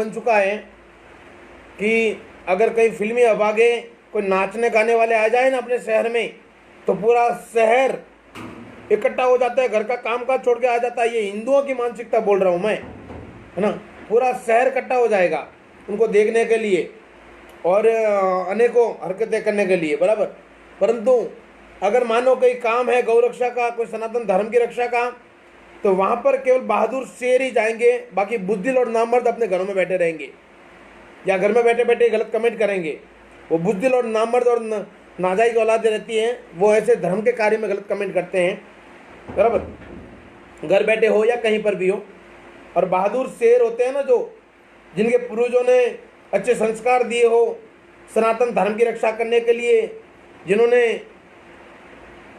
बन चुका है कि अगर कहीं फिल्मी अभागे कोई नाचने गाने वाले आ जाए ना अपने शहर में, तो पूरा शहर इकट्ठा हो जाता है, घर का काम काज छोड़ के आ जाता है। ये हिंदुओं की मानसिकता बोल रहा हूँ मैं, है ना। पूरा शहर इकट्ठा हो जाएगा उनको देखने के लिए और अनेकों हरकतें करने के लिए, बराबर। परंतु अगर मानो कोई काम है गौ रक्षा का, कोई सनातन धर्म की रक्षा का, तो वहां पर केवल बहादुर शेर ही जाएंगे, बाकी बुद्धिल और नामर्द अपने घरों में बैठे रहेंगे या घर में बैठे बैठे गलत कमेंट करेंगे। वो बुद्धिल और नामर्द और नाजायज औलाद रहती हैं, वो ऐसे धर्म के कार्य में गलत कमेंट करते हैं, बराबर, घर बैठे हो या कहीं पर भी हो। और बहादुर शेर होते हैं ना, जो जिनके पूर्वजों ने अच्छे संस्कार दिए हो सनातन धर्म की रक्षा करने के लिए, जिन्होंने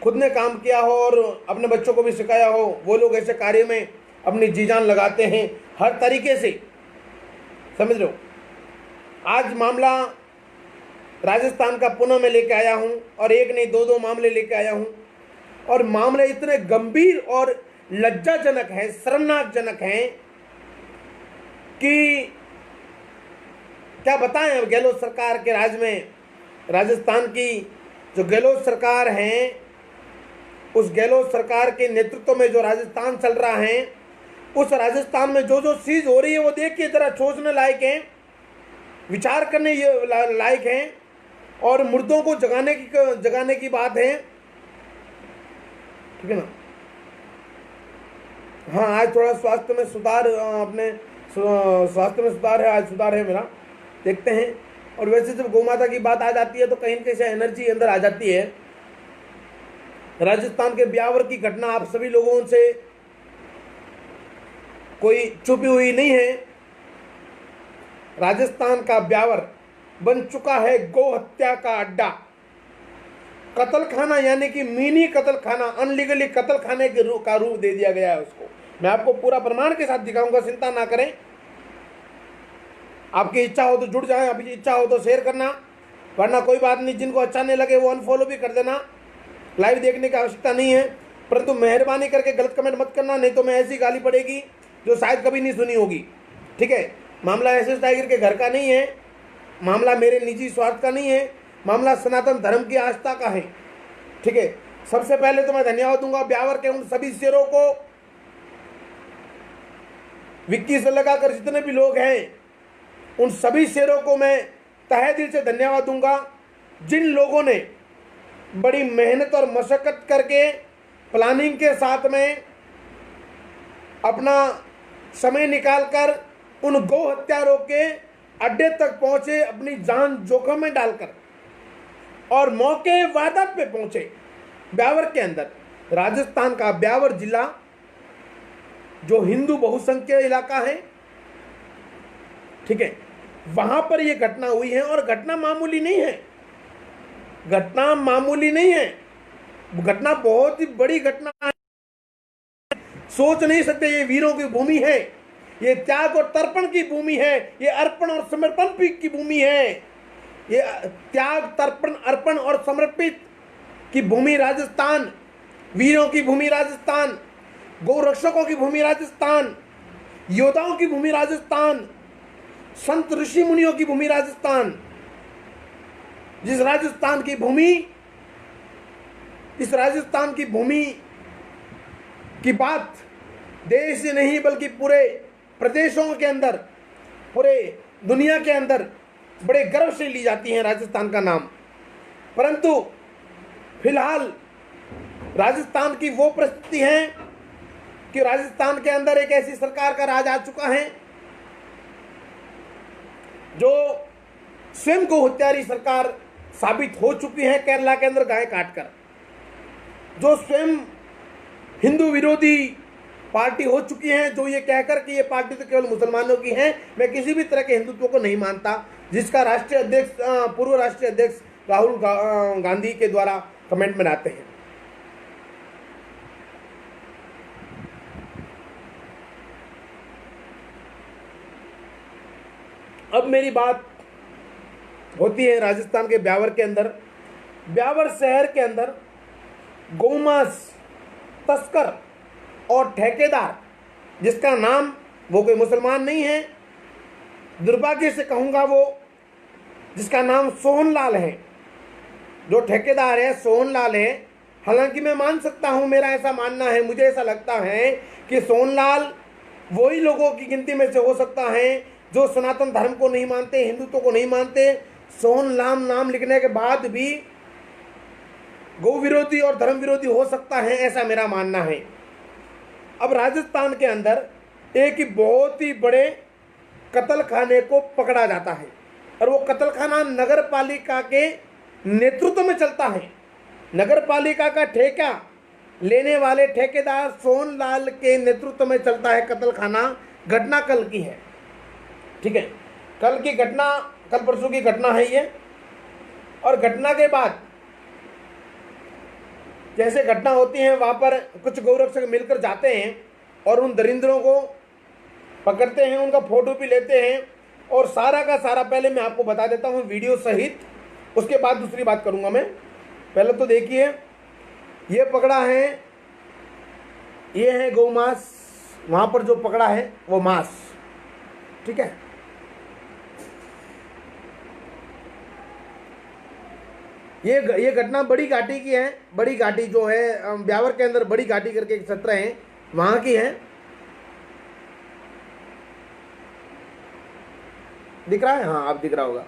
खुद ने काम किया हो और अपने बच्चों को भी सिखाया हो, वो लोग ऐसे कार्य में अपनी जी जान लगाते हैं हर तरीके से, समझ लो। आज मामला राजस्थान का पुणे में लेके आया हूं, और एक नहीं दो मामले लेके आया हूं, और मामले इतने गंभीर और लज्जाजनक हैं, शर्मनाकजनक हैं कि क्या बताएं। अब गहलोत सरकार के राज में, राजस्थान की जो गहलोत सरकार है, उस गहलोत सरकार के नेतृत्व में जो राजस्थान चल रहा है, उस राजस्थान में जो जो चीज हो रही है वो देख के जरा सोचने लायक है, विचार करने लायक है, और मुर्दों को जगाने की बात है, ठीक है ना। हाँ, आज थोड़ा स्वास्थ्य में सुधार, अपने स्वास्थ्य में सुधार है, आज सुधार है मेरा, देखते हैं। और वैसे जब गौ माता की बात आ जाती है तो कहीं न कहीं से एनर्जी अंदर आ जाती है। राजस्थान के ब्यावर की घटना आप सभी लोगों से कोई छुपी हुई नहीं है। राजस्थान का ब्यावर बन चुका है गौ हत्या का अड्डा, कत्ल खाना, यानी कि मिनी कत्ल खाना, अनलीगली कत्ल खाने का रूप दे दिया गया है उसको। मैं आपको पूरा प्रमाण के साथ दिखाऊंगा, चिंता ना करें। आपकी इच्छा हो तो जुड़ जाए, आपकी इच्छा हो तो शेयर करना, वरना कोई बात नहीं, जिनको अच्छा नहीं लगे वो अनफॉलो भी कर देना। लाइव देखने की आवश्यकता नहीं है, परंतु मेहरबानी करके गलत कमेंट मत करना, नहीं तो मैं ऐसी गाली पड़ेगी जो शायद कभी नहीं सुनी होगी, ठीक है। मामला एसएस टाइगर के घर का नहीं है, मामला मेरे निजी स्वार्थ का नहीं है, मामला सनातन धर्म की आस्था का है, ठीक है। सबसे पहले तो मैं धन्यवाद दूंगा ब्यावर के उन सभी शेरों को, विक्की से लगाकर जितने भी लोग हैं, उन सभी शेरों को मैं तहे दिल से धन्यवाद दूंगा, जिन लोगों ने बड़ी मेहनत और मशक्कत करके प्लानिंग के साथ में अपना समय निकालकर उन गौ हत्यारों के अड्डे तक पहुंचे, अपनी जान जोखिम में डालकर, और मौके वादत पे पहुंचे ब्यावर के अंदर। राजस्थान का ब्यावर जिला जो हिंदू बहुसंख्यक इलाका है, ठीक है, वहां पर यह घटना हुई है, और घटना मामूली नहीं है, घटना मामूली नहीं है, घटना बहुत ही बड़ी घटना है। सोच नहीं सकते, ये वीरों की भूमि है, ये त्याग और तर्पण की भूमि है, ये अर्पण और समर्पण की भूमि है, ये त्याग, तर्पण, अर्पण और समर्पित की भूमि राजस्थान, वीरों की भूमि राजस्थान, गौरक्षकों की भूमि राजस्थान, योद्धाओं की भूमि राजस्थान, संत ऋषि मुनियों की भूमि राजस्थान। जिस राजस्थान की भूमि, इस राजस्थान की भूमि की बात देश से नहीं बल्कि पूरे प्रदेशों के अंदर, पूरे दुनिया के अंदर बड़े गर्व से ली जाती है राजस्थान का नाम। परंतु फिलहाल राजस्थान की वो परिस्थिति है कि राजस्थान के अंदर एक ऐसी सरकार का राज आ चुका है जो स्वयं को हत्यारी सरकार साबित हो चुकी है, केरला के अंदर गाय काटकर, जो स्वयं हिंदू विरोधी पार्टी हो चुकी है, जो ये कहकर कि ये पार्टी तो केवल मुसलमानों की है, मैं किसी भी तरह के हिंदुत्व को नहीं मानता, जिसका राष्ट्रीय अध्यक्ष, पूर्व राष्ट्रीय अध्यक्ष राहुल गांधी के द्वारा कमेंट में आते हैं। अब मेरी बात होती है राजस्थान के ब्यावर के अंदर, ब्यावर शहर के अंदर गौमांस तस्कर और ठेकेदार, जिसका नाम, वो कोई मुसलमान नहीं है, दुर्भाग्य से कहूँगा वो जिसका नाम सोहनलाल है, जो ठेकेदार है सोहनलाल है। हालांकि मैं मान सकता हूँ, मेरा ऐसा मानना है, मुझे ऐसा लगता है कि सोहनलाल वही लोगों की गिनती में से हो सकता है जो सनातन धर्म को नहीं मानते, हिंदुत्व को नहीं मानते। सोहनलाल नाम लिखने के बाद भी गौ विरोधी और धर्म विरोधी हो सकता है, ऐसा मेरा मानना है। अब राजस्थान के अंदर एक बहुत ही बड़े कत्ल खाने को पकड़ा जाता है और वो कत्ल खाना नगर पालिका के नेतृत्व में चलता है। नगर पालिका का ठेका लेने वाले ठेकेदार सोहनलाल के नेतृत्व में चलता है कत्ल खाना। घटना कल की है, ठीक है, कल की घटना, कल परसों की घटना है ये। और घटना के बाद जैसे घटना होती है वहां पर कुछ गौरक्षक मिलकर जाते हैं और उन दरिंद्रों को पकड़ते हैं, उनका फोटो भी लेते हैं और सारा का सारा, पहले मैं आपको बता देता हूँ वीडियो सहित, उसके बाद दूसरी बात करूंगा मैं। पहले तो देखिए, ये पकड़ा है, ये है गौमांस, वहां पर जो पकड़ा है वो मांस, ठीक है। ये घटना बड़ी घाटी की है। बड़ी घाटी जो है ब्यावर के अंदर बड़ी घाटी करके एक क्षेत्र है, वहां की है। दिख रहा है? हाँ, आप दिख रहा होगा।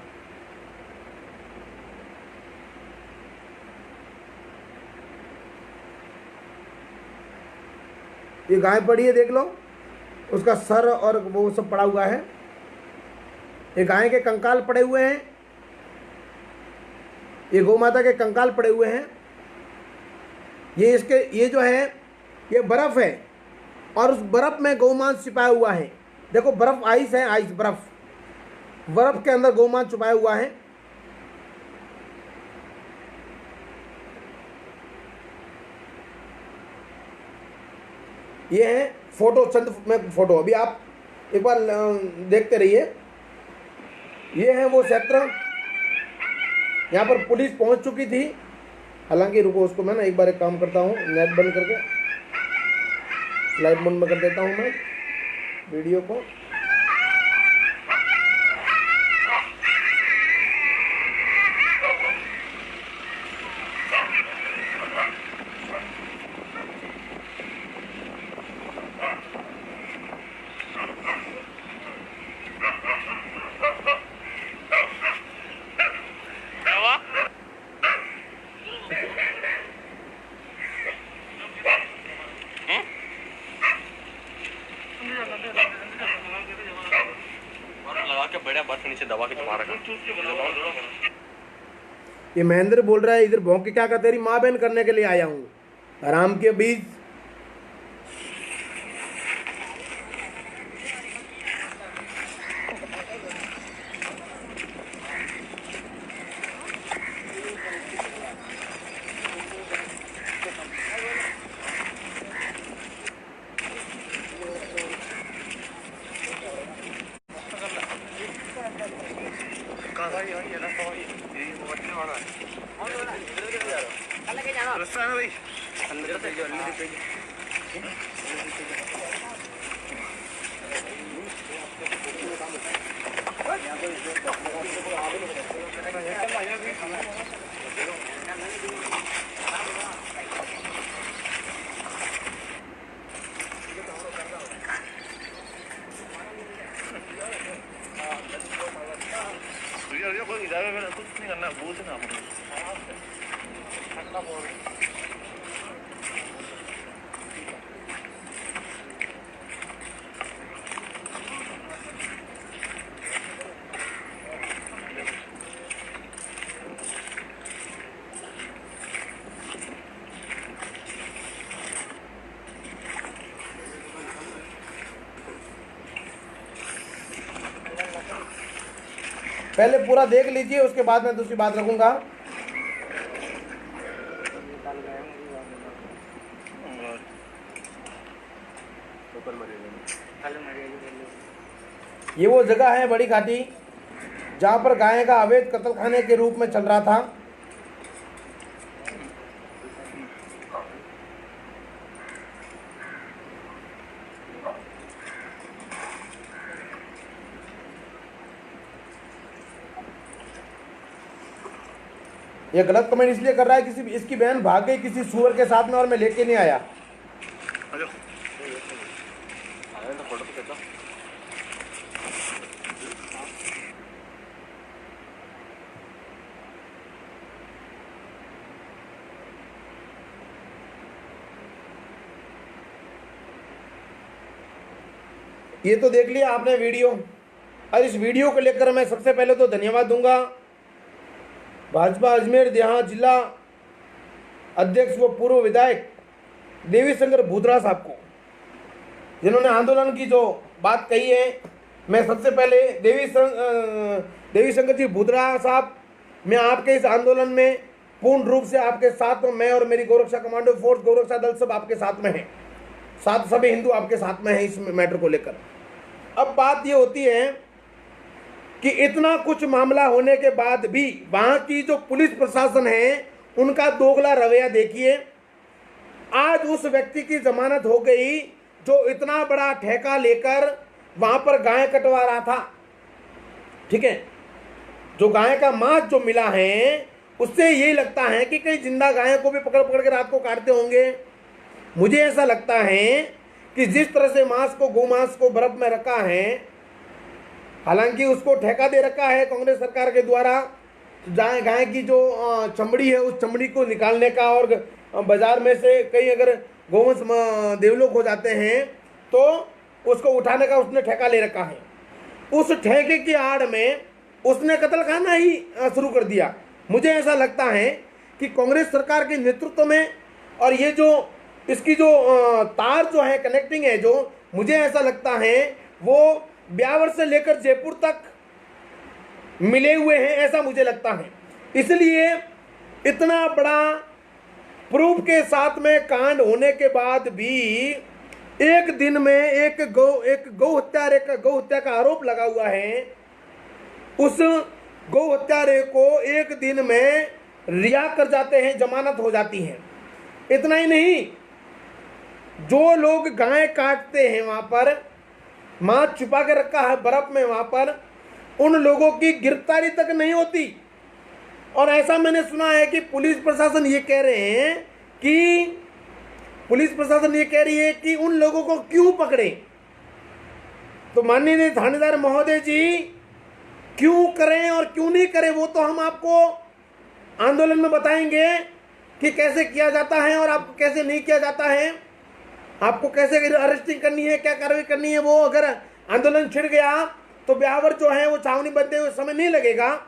ये गाय पड़ी है, देख लो, उसका सर और वो सब पड़ा हुआ है। ये गाय के कंकाल पड़े हुए हैं, ये गौ माता के कंकाल पड़े हुए हैं। ये इसके, ये जो है ये बर्फ है और उस बर्फ में गौमांस छिपाया हुआ है। देखो बर्फ, आइस है, आइस, बर्फ के अंदर गौमांस छुपाया हुआ है। ये है फोटो, चंद में फोटो, अभी आप एक बार देखते रहिए। ये है वो क्षेत्र, यहाँ पर पुलिस पहुंच चुकी थी। हालांकि रुको, उसको मैं ना एक बार एक काम करता हूँ, नेट बंद करके फ्लाइट मोड में कर देता हूँ मैं वीडियो को। ये महेंद्र बोल रहा है, इधर भौंक के क्या कर, तेरी माँ बहन करने के लिए आया हूँ, आराम के बीच। पहले पूरा देख लीजिए, उसके बाद मैं दूसरी बात रखूंगा। ये वो जगह है बड़ी घाटी जहां पर गाय का अवैध कत्लखाने के रूप में चल रहा था। ये गलत कमेंट इसलिए कर रहा है, किसी इसकी बहन भाग गई किसी सुअर के साथ में और मैं लेके नहीं आया। ये तो देख लिया आपने वीडियो, और इस वीडियो को लेकर मैं सबसे पहले तो धन्यवाद दूंगा भाजपा अजमेर देहात जिला अध्यक्ष व पूर्व विधायक देवी शंकर भूतरा साहब को, जिन्होंने आंदोलन की जो बात कही है। मैं सबसे पहले देवी शंकर जी भूतरा साहब, मैं आपके इस आंदोलन में पूर्ण रूप से आपके साथ हूं। मैं और मेरी गौरक्षा कमांडो फोर्स, गौरक्षा दल सब आपके साथ में हैं, साथ सभी हिंदू आपके साथ में हैं इस मैटर को लेकर। अब बात ये होती है कि इतना कुछ मामला होने के बाद भी वहां की जो पुलिस प्रशासन है उनका दोगला रवैया देखिए। आज उस व्यक्ति की जमानत हो गई जो इतना बड़ा ठेका लेकर वहां पर गाय कटवा रहा था, ठीक है। जो गाय का मांस जो मिला है उससे यही लगता है कि कहीं जिंदा गाय को भी पकड़ पकड़ के रात को काटते होंगे। मुझे ऐसा लगता है कि जिस तरह से मांस को, गोमांस को बर्फ में रखा है, हालांकि उसको ठेका दे रखा है कांग्रेस सरकार के द्वारा, गाय की जो चमड़ी है उस चमड़ी को निकालने का, और बाजार में से कई अगर गोवंश देवलोक हो जाते हैं तो उसको उठाने का उसने ठेका ले रखा है। उस ठेके की आड़ में उसने कत्ल खाना ही शुरू कर दिया। मुझे ऐसा लगता है कि कांग्रेस सरकार के नेतृत्व में, और ये जो इसकी जो तार जो है कनेक्टिंग है, जो मुझे ऐसा लगता है वो ब्यावर से लेकर जयपुर तक मिले हुए हैं, ऐसा मुझे लगता है। इसलिए इतना बड़ा प्रूफ के साथ में कांड होने के बाद भी एक दिन में एक गौ हत्या का आरोप लगा हुआ है। उस गौ हत्यारे को एक दिन में रिहा कर जाते हैं, जमानत हो जाती है। इतना ही नहीं, जो लोग गाय काटते हैं वहां पर मांस छुपा के रखा है बर्फ में, वहां पर उन लोगों की गिरफ्तारी तक नहीं होती। और ऐसा मैंने सुना है कि पुलिस प्रशासन ये कह रही है कि उन लोगों को क्यों पकड़े। तो माननीय थानेदार महोदय जी, क्यों करें और क्यों नहीं करें वो तो हम आपको आंदोलन में बताएंगे कि कैसे किया जाता है और आपको कैसे नहीं किया जाता है, आपको कैसे अरेस्टिंग करनी है, क्या कार्रवाई करनी है। वो अगर आंदोलन छिड़ गया तो ब्यावर जो है वो छावनी बनते हुए समय नहीं लगेगा।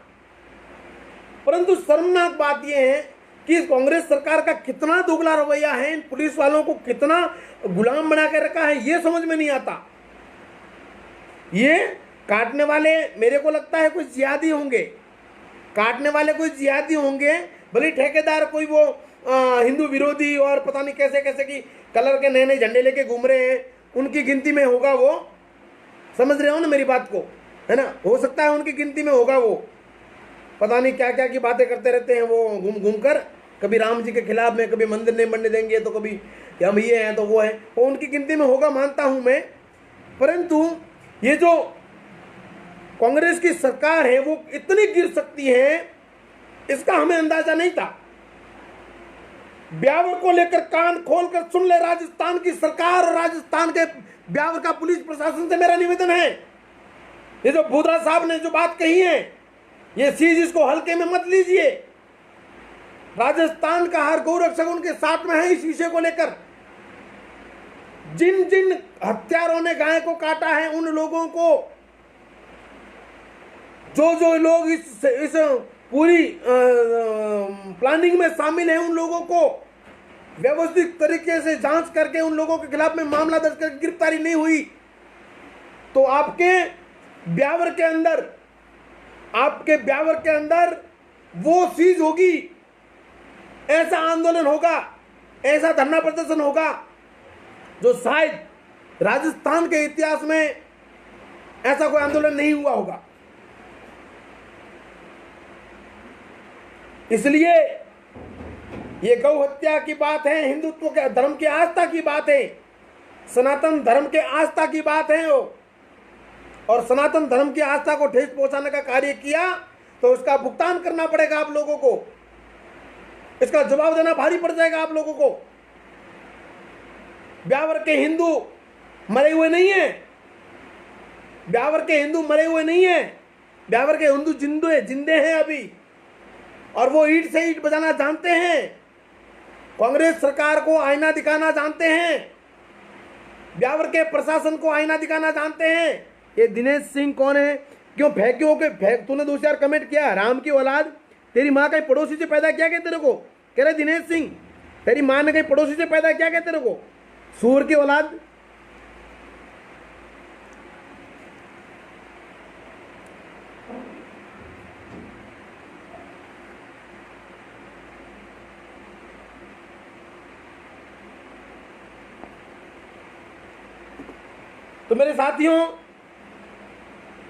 परंतु शर्मनाक बात यह है कि कांग्रेस सरकार का कितना दोगला रवैया है, इन पुलिस वालों को कितना गुलाम बना के रखा है, ये समझ में नहीं आता। ये काटने वाले मेरे को लगता है कोई जिहादी होंगे, काटने वाले कोई जिहादी होंगे, भले ठेकेदार कोई वो हिंदू विरोधी और पता नहीं कैसे कैसे की कलर के नए नए झंडे लेके घूम रहे हैं, उनकी गिनती में होगा वो। समझ रहे हो ना मेरी बात को, है ना। हो सकता है उनकी गिनती में होगा वो, पता नहीं क्या क्या की बातें करते रहते हैं वो घूम घूम कर, कभी राम जी के खिलाफ में, कभी मंदिर नहीं बनने देंगे, तो कभी हम ये हैं तो वो है, वो उनकी गिनती में होगा, मानता हूं मैं। परंतु ये जो कांग्रेस की सरकार है वो इतनी गिर सकती है इसका हमें अंदाजा नहीं था। ब्यावर को लेकर कान खोलकर सुन ले राजस्थान की सरकार और राजस्थान के ब्यावर का पुलिस प्रशासन से मेरा निवेदन है। ये जो भूतरा साहब ने जो बात कही है, ये चीज इसको हल्के में मत लीजिए। राजस्थान का हर गौरक्षक उनके साथ में है इस विषय को लेकर। जिन जिन हत्यारों ने गाय को काटा है उन लोगों को, जो लोग इस पूरी प्लानिंग में शामिल हैं, उन लोगों को व्यवस्थित तरीके से जांच करके उन लोगों के खिलाफ में मामला दर्ज करके गिरफ्तारी नहीं हुई तो आपके ब्यावर के अंदर वो चीज होगी, ऐसा आंदोलन होगा, ऐसा धरना प्रदर्शन होगा जो शायद राजस्थान के इतिहास में ऐसा कोई आंदोलन नहीं हुआ होगा। इसलिए ये गौ हत्या की बात है, हिंदुत्व के धर्म की आस्था की बात है, सनातन धर्म के आस्था की बात है और सनातन धर्म की आस्था को ठेस पहुंचाने का कार्य किया तो उसका भुगतान करना पड़ेगा आप लोगों को। इसका जवाब देना भारी पड़ जाएगा आप लोगों को। ब्यावर के हिंदू मरे हुए नहीं है, ब्यावर के हिंदू मरे हुए नहीं है, ब्यावर के हिंदू जिंदे हैं अभी, और वो ईंट से ईंट बजाना जानते हैं, कांग्रेस सरकार को आईना दिखाना जानते हैं, ब्यावर के प्रशासन को आईना दिखाना जानते हैं। ये दिनेश सिंह कौन है? क्यों फेंक्यों के तूने 2 4 कमेंट किया, राम की औलाद, तेरी माँ कहीं पड़ोसी से पैदा किया क्या तेरे को? कह रहे दिनेश सिंह तेरी माँ ने कहीं पड़ोसी से पैदा किया क्या तेरे को? सूर की औलाद। तो मेरे साथियों,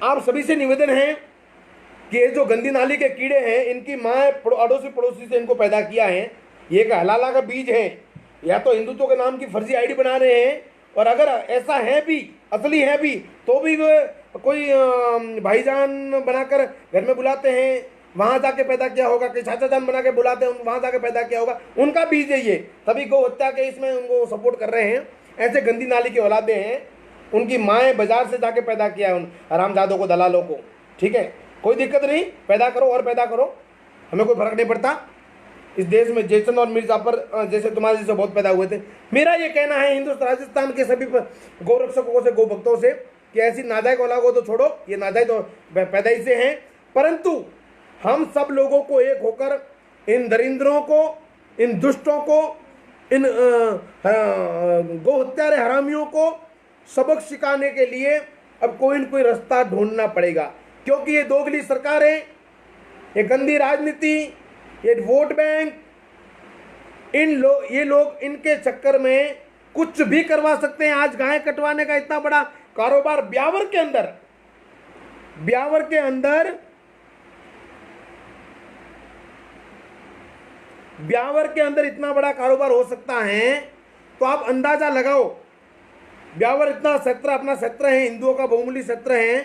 आप सभी से निवेदन है कि ये जो गंदी नाली के कीड़े हैं, इनकी माँ अड़ोसी पड़ोसी से इनको पैदा किया है, ये एक हलाला का बीज है, या तो हिंदुत्व के नाम की फर्जी आईडी बना रहे हैं, और अगर ऐसा है भी, असली है भी, तो भी वे कोई भाईजान बनाकर घर में बुलाते हैं, वहां जाके पैदा किया होगा, कि चाचा जान बना के बुलाते हैं, वहां जाके पैदा किया होगा, उनका बीज है ये, तभी गौ हत्या के इसमें उनको सपोर्ट कर रहे हैं। ऐसे गंदी नाली की औलादे हैं, उनकी माएँ बाजार से जाके पैदा किया है उन हरामजादों को, दलालों को। ठीक है, कोई दिक्कत नहीं, पैदा करो और पैदा करो, हमें कोई फर्क नहीं पड़ता। इस देश में जयचंद और मीर जाफर जैसे तुम्हारे जैसे बहुत पैदा हुए थे। मेरा ये कहना है हिंदुस्तान राजस्थान के सभी गौरक्षकों से, गौ भक्तों से, कि ऐसी नाजायज औलाद को तो छोड़ो, ये नाजायज तो पैदाइश से हैं, परंतु हम सब लोगों को एक होकर इन दरिंद्रों को, इन दुष्टों को, इन गौ हत्यारे हरामियों को सबक सिखाने के लिए अब कोई न कोई रास्ता ढूंढना पड़ेगा, क्योंकि ये दोगली सरकारें, ये गंदी राजनीति, ये वोट बैंक, ये लोग इनके चक्कर में कुछ भी करवा सकते हैं। आज गाय कटवाने का इतना बड़ा कारोबार ब्यावर के अंदर इतना बड़ा कारोबार हो सकता है, तो आप अंदाजा लगाओ। ब्यावर इतना क्षेत्र, अपना क्षेत्र है, हिंदुओं का बहुमूल्य क्षेत्र है,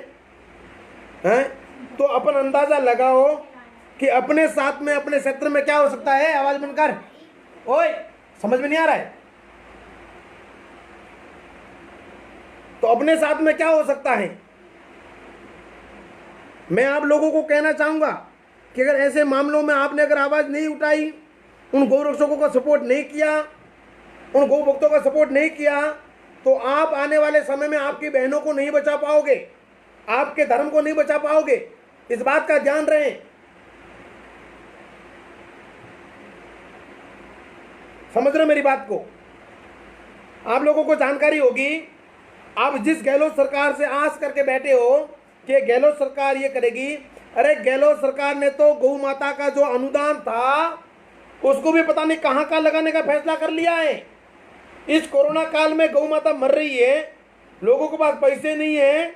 तो अपन अंदाजा लगाओ कि अपने साथ में, अपने क्षेत्र में क्या हो सकता है। आवाज बंद कर, ओए, समझ में नहीं आ रहा है? तो अपने साथ में क्या हो सकता है। मैं आप लोगों को कहना चाहूंगा कि अगर ऐसे मामलों में आपने अगर आवाज नहीं उठाई, उन गौरक्षकों का सपोर्ट नहीं किया, उन गौ भक्तों का सपोर्ट नहीं किया, तो आप आने वाले समय में आपकी बहनों को नहीं बचा पाओगे, आपके धर्म को नहीं बचा पाओगे। इस बात का ध्यान रहे। समझ रहे मेरी बात को? आप लोगों को जानकारी होगी, आप जिस गहलोत सरकार से आस करके बैठे हो कि गहलोत सरकार ये करेगी, अरे गहलोत सरकार ने तो गौ माता का जो अनुदान था उसको भी पता नहीं कहां कहां लगाने का फैसला कर लिया है। इस कोरोना काल में गौ माता मर रही है, लोगों के पास पैसे नहीं है,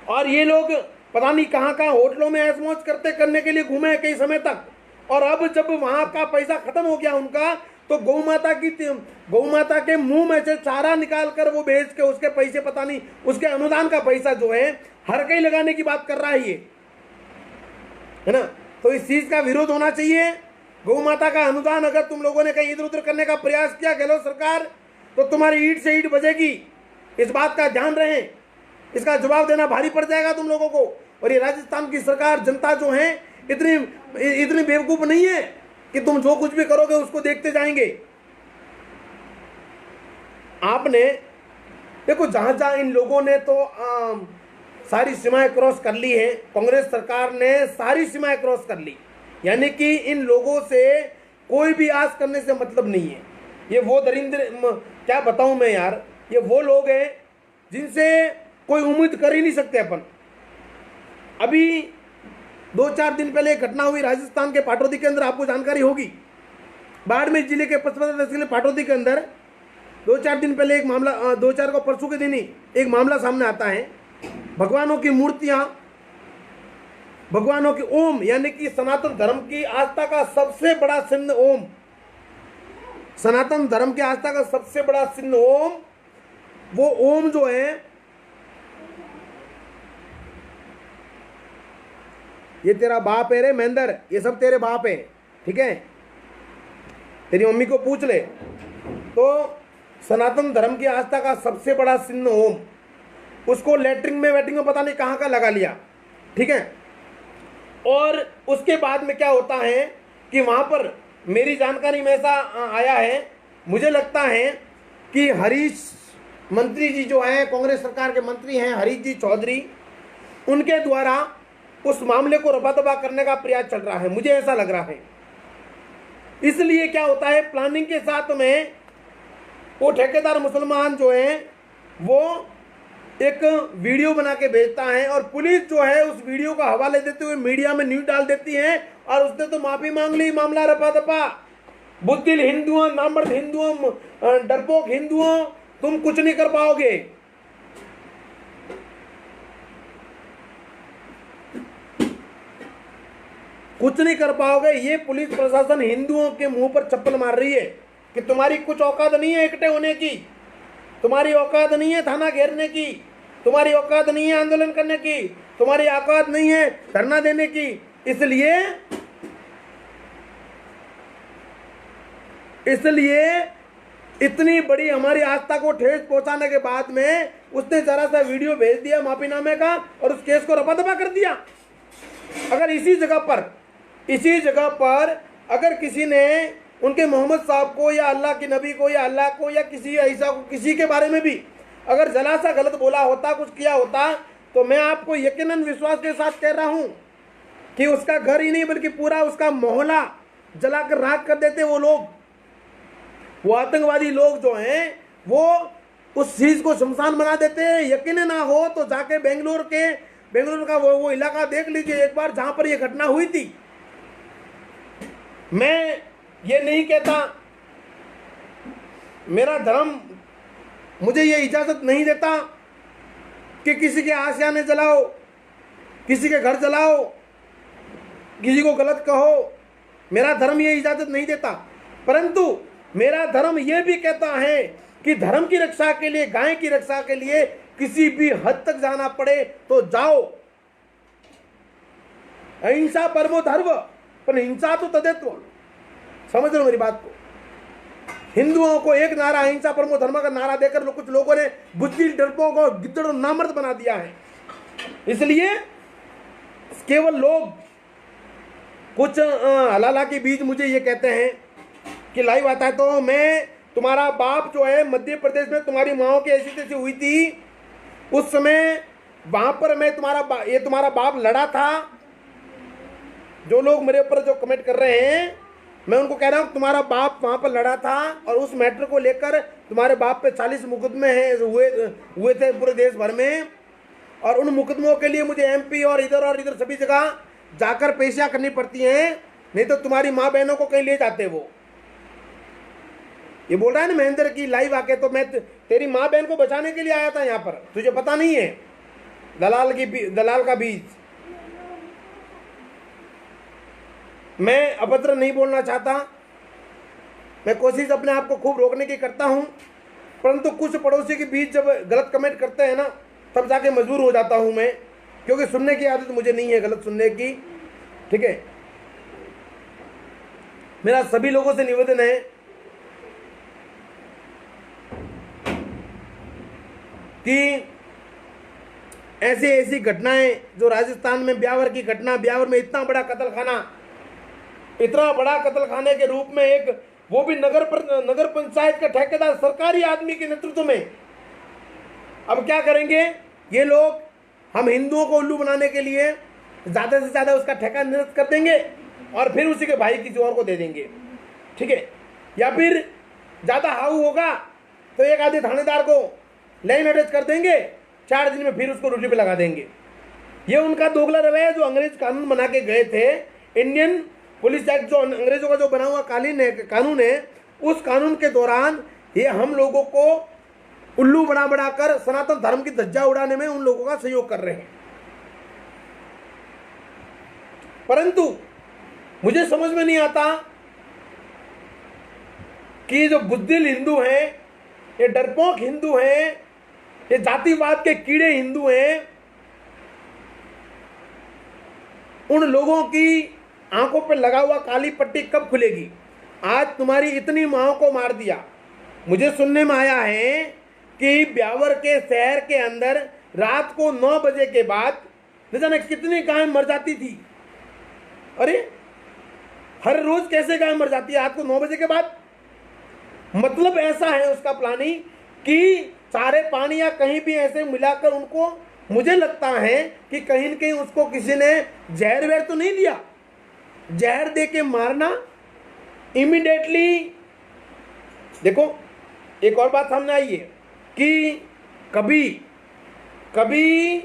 और ये लोग पता नहीं कहां कहां होटलों में ऐश मौज करने के लिए घूमे कई समय तक, और अब जब वहां का पैसा खत्म हो गया उनका, तो गौ माता के मुंह में से चारा निकाल कर वो बेच के उसके पैसे, पता नहीं उसके अनुदान का पैसा जो है हर कहीं लगाने की बात कर रहा है ये, है ना। तो इस चीज का विरोध होना चाहिए। गौ माता का अनुदान अगर तुम लोगों ने कहीं इधर उधर करने का प्रयास किया गहलोत सरकार, तो तुम्हारी ईंट से ईंट बजेगी। इस बात का ध्यान रहे, इसका जवाब देना भारी पड़ जाएगा तुम लोगों को। और ये राजस्थान की सरकार, जनता जो है इतनी बेवकूफ नहीं है कि तुम जो कुछ भी करोगे उसको देखते जाएंगे। आपने देखो, जहां जहां इन लोगों ने तो सारी सीमाएं क्रॉस कर ली है, कांग्रेस सरकार ने सारी सीमाएं क्रॉस कर ली, यानी कि इन लोगों से कोई भी आस करने से मतलब नहीं है। ये वो दरिंद्र, क्या बताऊं मैं यार, ये वो लोग हैं जिनसे कोई उम्मीद कर ही नहीं सकते अपन। अभी 2-4 दिन पहले एक घटना हुई राजस्थान के पाटौदी के अंदर, आपको जानकारी होगी। बाड़मेर जिले के 55 तहसील पाटौदी के अंदर 2-4 दिन पहले एक मामला, 2-4 को परसों के दिन ही एक मामला सामने आता है। भगवानों की मूर्तियां, भगवानों की ओम, यानी कि सनातन धर्म की आस्था का सबसे बड़ा चिन्ह ओम, सनातन धर्म की आस्था का सबसे बड़ा चिन्ह ओम, वो ओम जो है, ये तेरा बाप है रे महेंद्र, ये सब तेरे बाप है, ठीक है, तेरी मम्मी को पूछ ले। तो सनातन धर्म की आस्था का सबसे बड़ा चिन्ह ओम, उसको लेटरिंग में वेटिंग में पता नहीं कहाँ का लगा लिया, ठीक है। और उसके बाद में क्या होता है कि वहां पर मेरी जानकारी में ऐसा आया है, मुझे लगता है कि हरीश मंत्री जी जो हैं, कांग्रेस सरकार के मंत्री हैं हरीश जी चौधरी, उनके द्वारा उस मामले को रफा दफा करने का प्रयास चल रहा है, मुझे ऐसा लग रहा है। इसलिए क्या होता है, प्लानिंग के साथ में वो ठेकेदार मुसलमान जो है वो एक वीडियो बना के भेजता है और पुलिस जो है उस वीडियो का हवाले देते हुए मीडिया में न्यूज डाल देती है और उसने तो माफी मांग ली, मामला रफा दफा। बुद्धिल हिंदुओं, नामर्द हिंदुओं, डरपोक हिंदुओं, तुम कुछ नहीं कर पाओगे। कुछ नहीं कर पाओगे। ये पुलिस प्रशासन हिंदुओं के मुंह पर चप्पल मार रही है कि तुम्हारी कुछ औकात नहीं है इकट्ठे होने की, तुम्हारी औकात नहीं है थाना घेरने की, तुम्हारी औकात नहीं है आंदोलन करने की, तुम्हारी औकात नहीं है धरना देने की। इसलिए इतनी बड़ी हमारी आस्था को ठेस पहुंचाने के बाद में उसने जरा सा वीडियो भेज दिया माफीनामे का और उस केस को रफा दफा कर दिया। अगर इसी जगह पर अगर किसी ने उनके मोहम्मद साहब को या अल्लाह के नबी को या अल्लाह को या किसी ऐसा को, किसी के बारे में भी अगर जरा सा गलत बोला होता, कुछ किया होता, तो मैं आपको यकीनन विश्वास के साथ कह रहा हूं कि उसका घर ही नहीं बल्कि पूरा उसका मोहल्ला जलाकर राख कर देते वो लोग। वो आतंकवादी लोग जो हैं वो उस चीज को शमशान बना देते हैं। यकीन ना हो तो जाके बेंगलुरु का वो इलाका देख लीजिए एक बार जहां पर ये घटना हुई थी। मैं ये नहीं कहता, मेरा धर्म मुझे ये इजाजत नहीं देता कि किसी के आशियाने जलाओ, किसी के घर जलाओ, किसी को गलत कहो, मेरा धर्म ये इजाजत नहीं देता। परंतु मेरा धर्म ये भी कहता है कि धर्म की रक्षा के लिए, गाय की रक्षा के लिए किसी भी हद तक जाना पड़े तो जाओ। अहिंसा परमो धर्म, पर हिंसा तो तदेत्व। समझ लो मेरी बात को। हिंदुओं को एक नारा अहिंसा परमो धर्म का नारा देकर कुछ लोगों ने बुद्धि डरपों को गिद्दड़ नामर्द बना दिया है। इसलिए केवल लोग कुछ हलाला के बीच मुझे ये कहते हैं कि लाइव आता है तो मैं तुम्हारा बाप जो है मध्य प्रदेश में तुम्हारी माओ की ऐसी तैसी हुई थी, उस समय वहां पर मैं तुम्हारा बाप लड़ा था। जो लोग मेरे ऊपर जो कमेंट कर रहे हैं मैं उनको कह रहा हूं तुम्हारा बाप वहां पर लड़ा था और उस मैटर को लेकर तुम्हारे बाप पे 40 मुकदमे हुए थे पूरे देश भर में। और उन मुकदमों के लिए मुझे एमपी और इधर सभी जगह जाकर पेशियां करनी पड़ती हैं, नहीं तो तुम्हारी माँ बहनों को कहीं ले जाते वो। ये बोल रहा है ना महेंद्र की लाइव आके, तो मैं तेरी माँ बहन को बचाने के लिए आया था यहाँ पर, तुझे पता नहीं है। दलाल का बीज। मैं अभद्र नहीं बोलना चाहता, मैं कोशिश अपने आप को खूब रोकने की करता हूं, परंतु कुछ पड़ोसी के बीच जब गलत कमेंट करते हैं ना तब जाके मजबूर हो जाता हूं मैं, क्योंकि सुनने की आदत मुझे नहीं है गलत सुनने की। ठीक है, मेरा सभी लोगों से निवेदन है कि ऐसी घटनाएं जो राजस्थान में ब्यावर की घटना, ब्यावर में इतना बड़ा कत्ल खाने के रूप में एक, वो भी नगर पंचायत का ठेकेदार सरकारी आदमी के नेतृत्व में। अब क्या करेंगे ये लोग, हम हिंदुओं को उल्लू बनाने के लिए ज्यादा से ज्यादा उसका ठेका निरस्त कर देंगे और फिर उसी के भाई किसी और को दे देंगे। ठीक है, या फिर ज्यादा हाउ होगा तो एक आधे थानेदार को लाइन अटैच कर देंगे, 4 दिन में फिर उसको ड्यूटी पे लगा देंगे। ये उनका दोगला रवैया जो अंग्रेज कानून बना के गए थे, इंडियन पुलिस एक्ट जो अंग्रेजों का जो बना हुआ कानून है, उस कानून के दौरान ये हम लोगों को उल्लू बनाकर सनातन धर्म की धज्जा उड़ाने में उन लोगों का सहयोग कर रहे हैं। परंतु मुझे समझ में नहीं आता कि जो बुद्धिल हिंदू हैं, ये डरपोक हिंदू हैं, ये जातिवाद के कीड़े हिंदू हैं, उन लोगों की आंखों पे लगा हुआ काली पट्टी कब खुलेगी? आज तुम्हारी इतनी माओ को मार दिया। मुझे सुनने में आया है कि ब्यावर के शहर के अंदर रात को 9 बजे के बाद न जाने कितनी गाय मर जाती थी। अरे हर रोज कैसे गाय मर जाती है रात को 9 बजे के बाद? मतलब ऐसा है उसका प्लानिंग कि सारे पानी या कहीं भी ऐसे मिलाकर उनको, मुझे लगता है कि कहीं न कहीं उसको किसी ने जहर वहर तो नहीं दिया, जहर दे के मारना इमीडिएटली। देखो एक और बात सामने आई है कि कभी कभी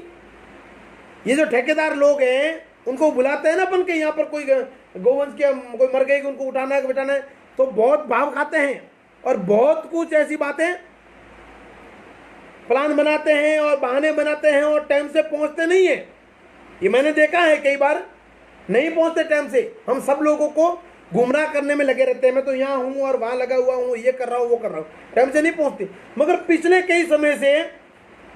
ये जो ठेकेदार लोग हैं उनको बुलाते हैं ना अपन के यहाँ पर, कोई गोवंश के कोई मर गई, उनको उठाना है बिठाना है, तो बहुत भाव खाते हैं और बहुत कुछ ऐसी बातें प्लान बनाते हैं और बहाने बनाते हैं और टाइम से पहुंचते नहीं है। ये मैंने देखा है कई बार, नहीं पहुंचते टाइम से। हम सब लोगों को गुमराह करने में लगे रहते हैं, मैं तो यहाँ हूँ और वहाँ लगा हुआ हूँ, ये कर रहा हूँ वो कर रहा हूँ, टाइम से नहीं पहुंचते। मगर पिछले कई समय से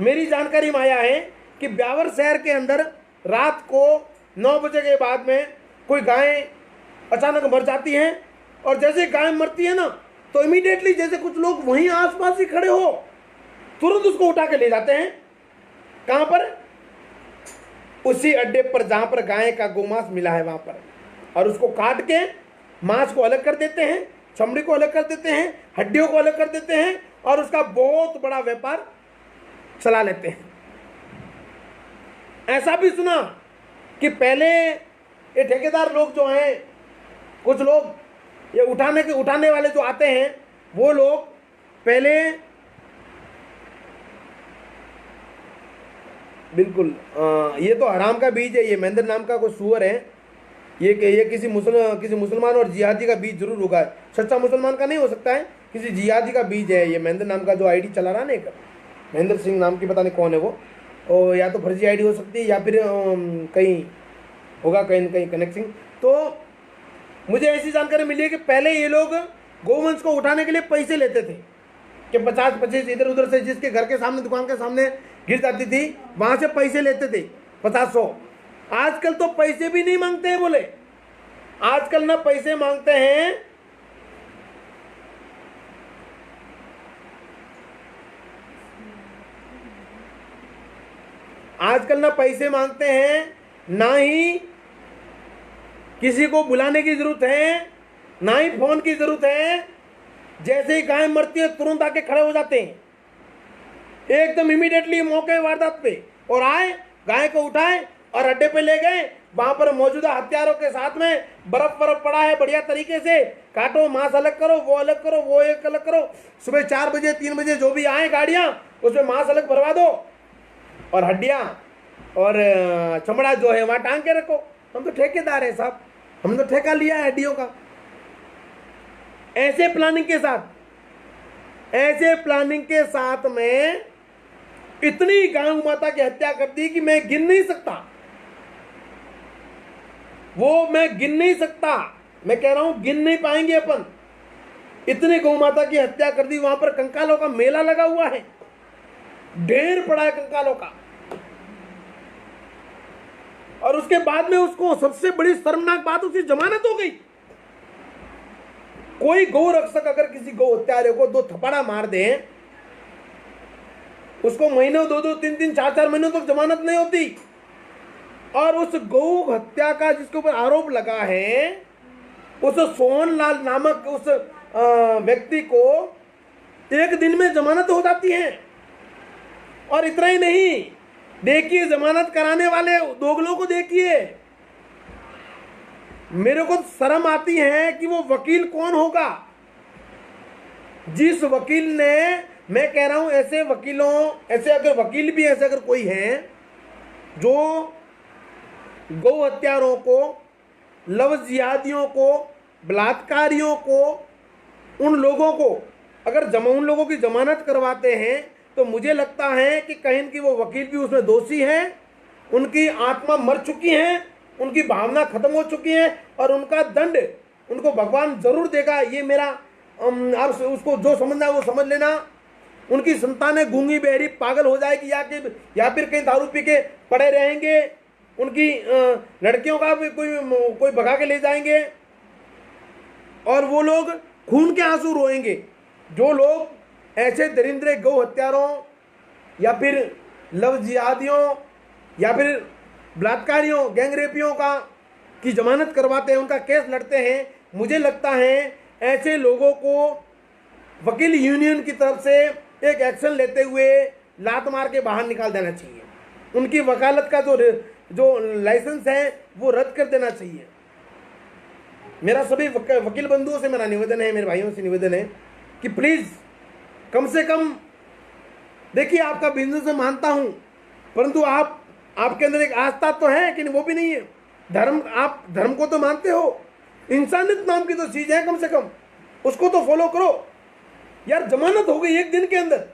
मेरी जानकारी में आया है कि ब्यावर शहर के अंदर रात को 9 बजे के बाद में कोई गाय अचानक मर जाती हैं, और जैसे गाय मरती है ना तो इमीडिएटली जैसे कुछ लोग वहीं आसपास ही खड़े हो, तुरंत उसको उठा के ले जाते हैं। कहां पर? उसी अड्डे पर जहां पर गाय का गोमांस मिला है वहां पर, और उसको काट के मांस को अलग कर देते हैं, चमड़ी को अलग कर देते हैं, हड्डियों को अलग कर देते हैं और उसका बहुत बड़ा व्यापार चला लेते हैं। ऐसा भी सुना कि पहले ये ठेकेदार लोग जो हैं, कुछ लोग ये उठाने वाले जो आते हैं, वो लोग पहले बिल्कुल ये तो हराम का बीज है, ये महेंद्र नाम का कोई सुअर है, ये किसी मुसलमान और जिहादी का बीज जरूर होगा। सच्चा मुसलमान का नहीं हो सकता है, किसी जिहादी का बीज है ये। महेंद्र नाम का जो आईडी चला रहा है ना, एक महेंद्र सिंह नाम की, पता नहीं कौन है वो, और या तो फर्जी आईडी हो सकती है या फिर कहीं होगा कहीं कहीं कनेक्शन। तो मुझे ऐसी जानकारी मिली है कि पहले ये लोग गोवंश को उठाने के लिए पैसे लेते थे कि 50-25 इधर उधर से, जिसके घर के सामने, दुकान के सामने गिर जाती थी, वहां से पैसे लेते थे 50-100। आजकल तो पैसे भी नहीं मांगते हैं बोले, आजकल ना पैसे मांगते हैं, आजकल ना पैसे मांगते हैं, ना ही किसी को बुलाने की जरूरत है, ना ही फोन की जरूरत है। जैसे ही गाय मरती है तुरंत आके खड़े हो जाते हैं, एकदम इमीडिएटली मौके वारदात पे, और आए गाय को उठाए और अड्डे पे ले गए। वहां पर मौजूदा हथियारों के साथ में बर्फ पड़ा है, बढ़िया तरीके से काटो, मांस अलग करो, वो अलग करो, वो एक अलग करो। सुबह 4 बजे 3 बजे जो भी आए गाड़ियां, उसमें मांस अलग भरवा दो और हड्डियां और चमड़ा जो है वहां टांग के रखो। हम तो ठेकेदार है साहब, हमने तो ठेका लिया है हड्डियों का। ऐसे प्लानिंग के साथ में इतनी गौ माता की हत्या कर दी कि मैं गिन नहीं सकता, वो मैं गिन नहीं सकता। मैं कह रहा हूं गिन नहीं पाएंगे अपन। इतनी गौ माता की हत्या कर दी। वहां पर कंकालों का मेला लगा हुआ है, ढेर पड़ा है कंकालों का। और उसके बाद में उसको सबसे बड़ी शर्मनाक बात, उसकी जमानत हो गई। कोई गौ रक्षक अगर किसी गौ हत्यारे को 2 थप्पड़ा मार दे, उसको महीनों 2-2, 3-3, 4-4 महीनों तक जमानत नहीं होती। और उस गौ हत्या का जिसके ऊपर आरोप लगा है, उस सोहनलाल नामक उस व्यक्ति को 1 दिन में जमानत हो जाती है। और इतना ही नहीं, देखिए जमानत कराने वाले दोगलों को देखिए। मेरे को शर्म आती है कि वो वकील कौन होगा जिस वकील ने, मैं कह रहा हूं ऐसे वकीलों, ऐसे अगर वकील भी ऐसे अगर कोई है जो गौ हत्यारों को, लव जिहादियों को, बलात्कारियों को, उन लोगों को अगर उन लोगों की जमानत करवाते हैं, तो मुझे लगता है कि कहीं की वो वकील भी उसमें दोषी है। उनकी आत्मा मर चुकी है, उनकी भावना खत्म हो चुकी है और उनका दंड उनको भगवान जरूर देगा। ये मेरा, आप उसको जो समझना है वो समझ लेना। उनकी संतानें गूंगी बहरी पागल हो जाएगी या फिर कहीं दारू पी के पड़े रहेंगे, उनकी लड़कियों का भी कोई भगा के ले जाएंगे और वो लोग खून के आंसू रोएंगे। जो लोग ऐसे दरिंद्रे गौ हत्यारों या फिर लव जिहादियों या फिर बलात्कारियों, गैंगरेपियों की जमानत करवाते हैं, उनका केस लड़ते हैं, मुझे लगता है ऐसे लोगों को वकील यूनियन की तरफ से एक एक्शन लेते हुए लात मार के बाहर निकाल देना चाहिए। उनकी वकालत का जो लाइसेंस है वो रद्द कर देना चाहिए। मेरा सभी वकील बंधुओं से मेरा निवेदन है, मेरे भाइयों से निवेदन है कि प्लीज कम से कम, देखिए आपका बिजनेस मैं मानता हूं, परंतु आपके अंदर एक आस्था तो है कि नहीं, वो भी नहीं है। आप धर्म को तो मानते हो, इंसानियत नाम की तो चीज है, कम से कम उसको तो फॉलो करो यार। जमानत हो गई एक दिन के अंदर।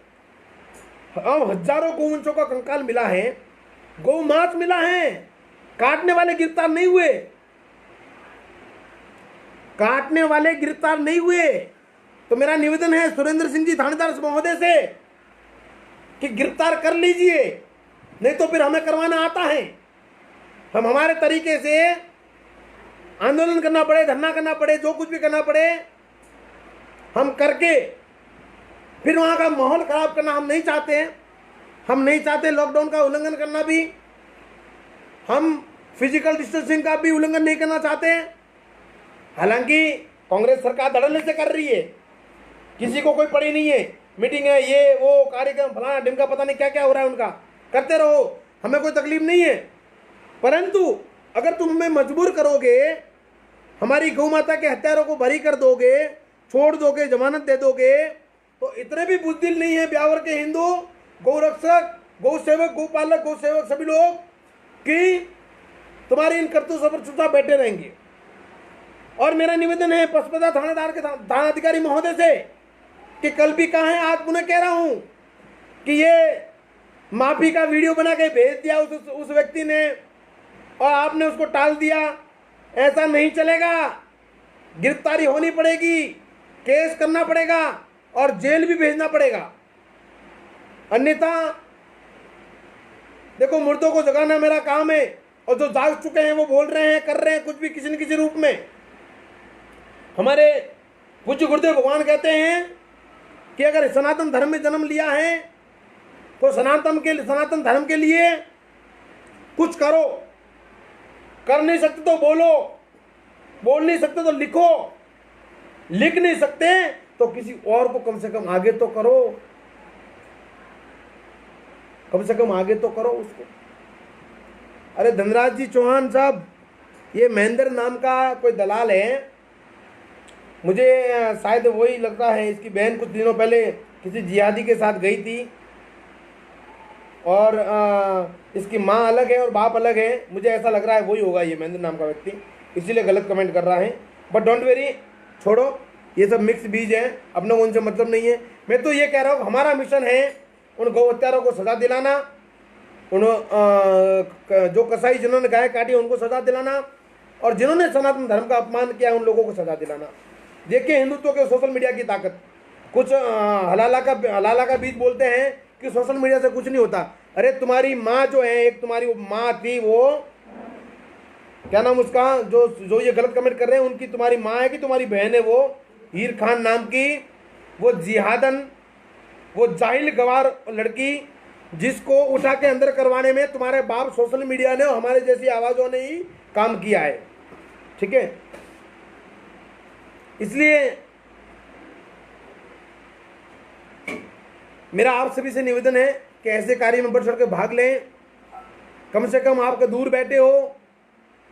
अब हजारों गौवंशों का कंकाल मिला है, गौ मांस मिला है, काटने वाले गिरफ्तार नहीं हुए, काटने वाले गिरफ्तार नहीं हुए। तो मेरा निवेदन है सुरेंद्र सिंह जी थानेदार महोदय से कि गिरफ्तार कर लीजिए, नहीं तो फिर हमें करवाना आता है। हम हमारे तरीके से आंदोलन करना पड़े, धरना करना पड़े, जो कुछ भी करना पड़े हम करके फिर वहां का माहौल खराब करना हम नहीं चाहते हैं। हम नहीं चाहते लॉकडाउन का उल्लंघन करना भी, हम फिजिकल डिस्टेंसिंग का भी उल्लंघन नहीं करना चाहते हैं। हालांकि कांग्रेस सरकार धड़ल्ले से कर रही है, किसी को कोई पड़ी नहीं है, मीटिंग है, ये वो कार्यक्रम फलाना ढिमका, पता नहीं क्या क्या हो रहा है उनका, करते रहो, हमें कोई तकलीफ नहीं है। परंतु अगर तुम हमें मजबूर करोगे, हमारी गौ माता के हत्यारों को बरी कर दोगे, छोड़ दोगे, जमानत दे दोगे, तो इतने भी बुजदिल नहीं है ब्यावर के हिंदू, गौरक्षक, गौ सेवक, गौपालक, गौ सेवक सभी लोग कि तुम्हारी इन करतूतों पर चुपचाप बैठे रहेंगे। और मेरा निवेदन है पसपदा थानेदार के थानाधिकारी महोदय से कि कल भी कहा है, आज पुनः कह रहा हूं कि ये माफी का वीडियो बना के भेज दिया उस व्यक्ति ने और आपने उसको टाल दिया, ऐसा नहीं चलेगा। गिरफ्तारी होनी पड़ेगी, केस करना पड़ेगा और जेल भी भेजना पड़ेगा। अन्यथा देखो, मुर्दों को जगाना मेरा काम है और जो जाग चुके हैं वो बोल रहे हैं, कर रहे हैं कुछ भी किसी न किसी रूप में। हमारे पूज्य गुरुदेव भगवान कहते हैं कि अगर सनातन धर्म में जन्म लिया है तो सनातन धर्म के लिए कुछ करो। कर नहीं सकते तो बोलो, बोल नहीं सकते तो लिखो, लिख नहीं सकते तो किसी और को कम से कम आगे तो करो, कम से कम आगे तो करो उसको। अरे धनराज जी चौहान साहब, ये महेंद्र नाम का कोई दलाल है, मुझे शायद वही लगता है, इसकी बहन कुछ दिनों पहले किसी जिहादी के साथ गई थी और इसकी माँ अलग है और बाप अलग है, मुझे ऐसा लग रहा है वही होगा ये महेंद्र नाम का व्यक्ति, इसीलिए गलत कमेंट कर रहा है। बट डोंट वेरी, छोड़ो, ये सब मिक्स बीज है, अपने को उनसे मतलब नहीं है। मैं तो ये कह रहा हूँ हमारा मिशन है उन गौ हत्यारों को सजा दिलाना, उन जो कसाई जिन्होंने गाय काटी उनको सजा दिलाना और जिन्होंने सनातन धर्म का अपमान किया उन लोगों को सजा दिलाना। देखिए हिंदुत्व के सोशल मीडिया की ताकत, कुछ हलाला का बीज बोलते हैं कि सोशल मीडिया से कुछ नहीं होता। अरे तुम्हारी माँ जो है, एक तुम्हारी माँ थी, वो क्या नाम उसका, जो ये गलत कमेंट कर रहे हैं, उनकी तुम्हारी माँ है कि तुम्हारी बहन है, वो हीर खान नाम की, वो जिहादन, वो जाहिल गवार लड़की, जिसको उठा के अंदर करवाने में तुम्हारे बाप सोशल मीडिया ने और हमारे जैसी आवाजों ने ही काम किया है। ठीक है, इसलिए मेरा आप सभी से निवेदन है कि ऐसे कार्य में बढ़ चढ़ के भाग लें। कम से कम आपका दूर बैठे हो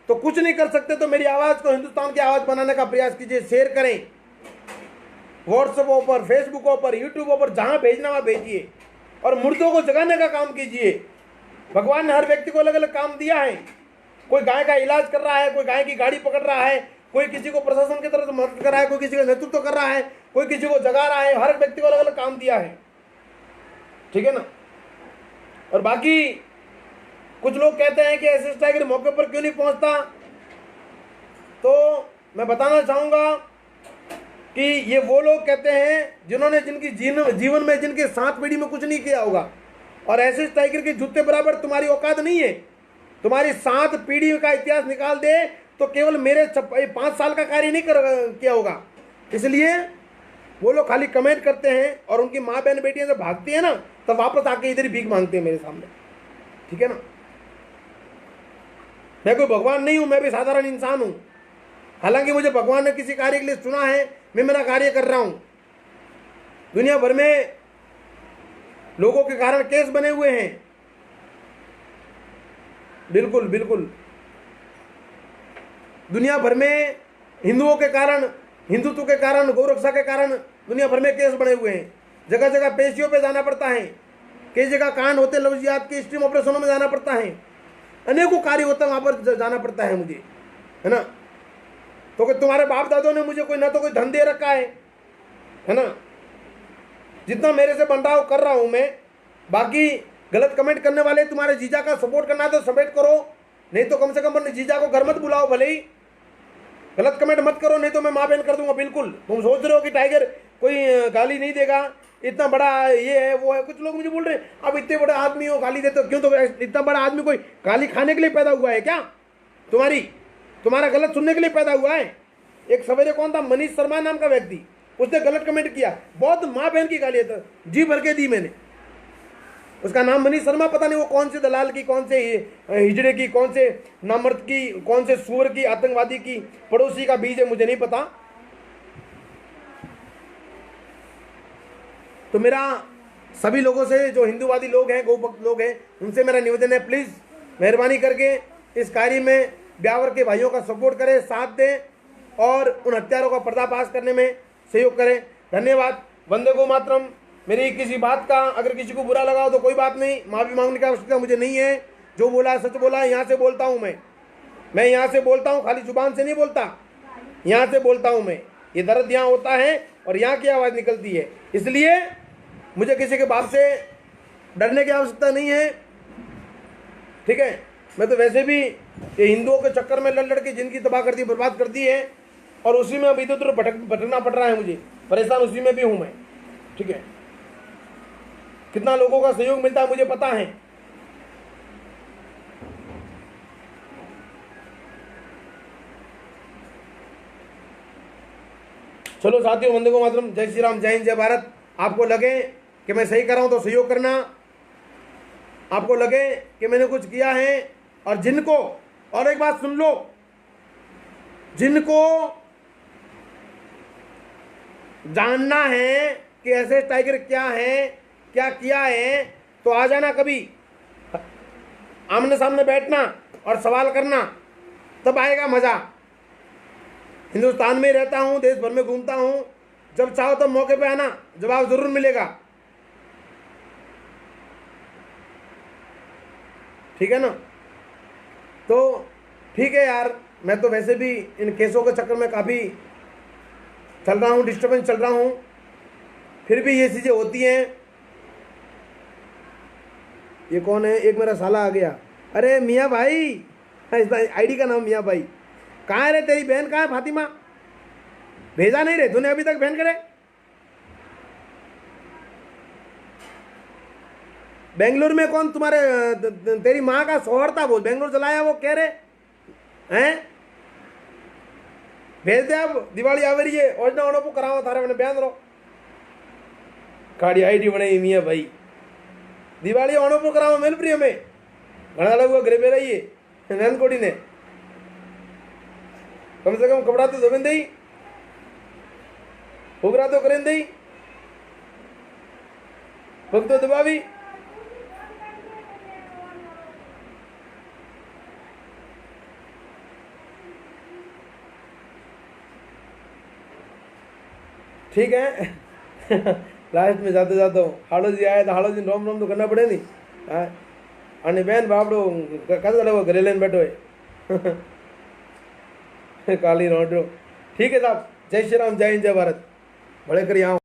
तो कुछ नहीं कर सकते तो मेरी आवाज को हिंदुस्तान की आवाज बनाने का प्रयास कीजिए, शेयर करें, व्हाट्सएप पर, फेसबुक पर, यूट्यूब पर, जहां भेजना वहां भेजिए और मुर्दों को जगाने का काम कीजिए। भगवान ने हर व्यक्ति को अलग अलग काम दिया है, कोई गाय का इलाज कर रहा है, कोई गाय की गाड़ी पकड़ रहा है, कोई किसी को प्रशासन की तरफ से मदद कर रहा है, कोई किसी का नेतृत्व कर रहा है, कोई किसी को जगा रहा है। हर व्यक्ति को अलग अलग काम दिया है, ठीक है ना। और बाकी कुछ लोग कहते हैं कि एसएस टाइगर मौके पर क्यों नहीं पहुंचता, तो मैं बताना चाहूंगा कि ये वो लोग कहते हैं जिन्होंने जिनकी जीवन में जिनके 7 पीढ़ी में कुछ नहीं किया होगा, और एसएस टाइगर के जूते बराबर तुम्हारी औकात नहीं है तुम्हारी 7 पीढ़ी का इतिहास निकाल दे तो केवल मेरे 5 साल का कार्य नहीं किया होगा। इसलिए वो लोग खाली कमेंट करते हैं और उनकी माँ बहन बेटियां जब भागती है ना तब वापस आके इधर ही भीख मांगते हैं मेरे सामने। ठीक है ना, मैं कोई भगवान नहीं हूं, मैं भी साधारण इंसान हूं। हालांकि मुझे भगवान ने किसी कार्य के लिए चुना है, मैं मेरा कार्य कर रहा हूं। दुनिया भर में लोगों के कारण केस बने हुए हैं, बिल्कुल बिल्कुल। दुनिया भर में हिंदुओं के कारण, हिंदुत्व के कारण, गौरक्षा के कारण दुनिया भर में केस बने हुए हैं। जगह जगह पेशियों पे जाना पड़ता है, कई जगह कांड होते, लफ्जियात के स्ट्रीम ऑपरेशनों में जाना पड़ता है, अनेकों कार्य होता है, वहां पर जाना पड़ता है मुझे, है ना। तो कि तुम्हारे बाप दादों ने मुझे कोई ना तो कोई धन दे रखा है ना। जितना मेरे से बन रहा हो कर रहा हूं मैं। बाकी गलत कमेंट करने वाले, तुम्हारे जीजा का सपोर्ट करना है तो सपोर्ट करो, नहीं तो कम से कम अपने जीजा को घर मत बुलाओ, भले ही गलत कमेंट मत करो, नहीं तो मैं माँ बहन कर दूंगा। बिल्कुल तुम सोच रहे हो कि टाइगर कोई गाली नहीं देगा, इतना बड़ा ये है वो है। कुछ लोग मुझे बोल रहे हैं अब इतने बड़े आदमी हो गाली देते हो क्यों? तो इतना बड़ा आदमी कोई गाली खाने के लिए पैदा हुआ है क्या? तुम्हारा गलत सुनने के लिए पैदा हुआ है? एक सवेरे कौन था, मनीष शर्मा नाम का व्यक्ति, उसने गलत कमेंट किया, बहुत माँ बहन की गाली जी भर के दी मैंने। उसका नाम मनीष शर्मा, पता नहीं वो कौन से दलाल की, कौन से हिजड़े की, कौन से नामर्द की, कौन से सूअर की, आतंकवादी की पड़ोसी का बीज है, मुझे नहीं पता। तो मेरा सभी लोगों से, जो हिंदूवादी लोग हैं, गौभक्त लोग हैं, उनसे मेरा निवेदन है, प्लीज मेहरबानी करके इस कार्य में ब्यावर के भाइयों का सपोर्ट करें, साथ दें और उन हत्यारों का पर्दाफाश करने में सहयोग करें। धन्यवाद। वंदे गो मातरम। मेरी किसी बात का अगर किसी को बुरा लगा हो तो कोई बात नहीं, माफी मांगने की आवश्यकता मुझे नहीं है। जो बोला सच बोला, यहाँ से बोलता हूँ मैं यहाँ से बोलता हूँ, खाली जुबान से नहीं बोलता, यहाँ से बोलता हूँ मैं। ये दर्द यहाँ होता है और यहाँ की आवाज़ निकलती है, इसलिए मुझे किसी के बाप से डरने की आवश्यकता नहीं है। ठीक है, मैं तो वैसे भी ये हिंदुओं के चक्कर में लड़ के जिनकी तबाह कर दी, बर्बाद कर दी है, और उसी में अभी तो भटकना पड़ रहा है मुझे, परेशान उसी में भी हूँ मैं। ठीक है, कितना लोगों का सहयोग मिलता है मुझे पता है। चलो साथियों, वंदे को मातरम, जय श्री राम, जय हिंद, जय भारत। आपको लगे कि मैं सही कर रहा हूं तो सहयोग करना, आपको लगे कि मैंने कुछ किया है, और जिनको, और एक बात सुन लो, जिनको जानना है कि एसएस टाइगर क्या है, क्या किया है, तो आ जाना कभी, आमने सामने बैठना और सवाल करना, तब आएगा मजा। हिंदुस्तान में रहता हूं, देश भर में घूमता हूं, जब चाहो तब मौके पे आना, जवाब जरूर मिलेगा। ठीक है ना। तो ठीक है यार, मैं तो वैसे भी इन केसों के चक्कर में काफ़ी चल रहा हूँ, डिस्टर्बेंस चल रहा हूँ, फिर भी ये चीज़ें होती हैं। ये कौन है? एक मेरा साला आ गया। अरे मियाँ भाई, आईडी का नाम मियाँ भाई। कहाँ है रे तेरी बहन? कहाँ है फातिमा? भेजा नहीं रे तूने अभी तक बहन करे? बेंगलुरु में कौन तुम्हारे तेरी माँ का शोहर था, वो बेंगलुरु चलाया, वो कह रहे हैं भेज दे। अब दिवाली आ रही है, ओजना ओनो को कराओ थारे मैंने बहन रो काड़ी आईडी बनाई मियाँ भाई। दिवाली ओणोपुर कराओ मेल प्रिय में घना लोग घरे पे रहिए नैन कोड़ी ने कम से कम कपड़ा तो धोबें दई, उगरा तो करें दई, पग तो दबावी। ठीक है। लास्ट में जाते जाते हाड़ो जी आया तो हाड़ो जी रोम रोम तो करना पड़े नहीं। અને બેન બાપડો કાલે वो घरे लेने बैठो है काली रोड। ठीक है साहब, जय श्री राम, जय हिंद, जय भारत। बड़े करिए आओ।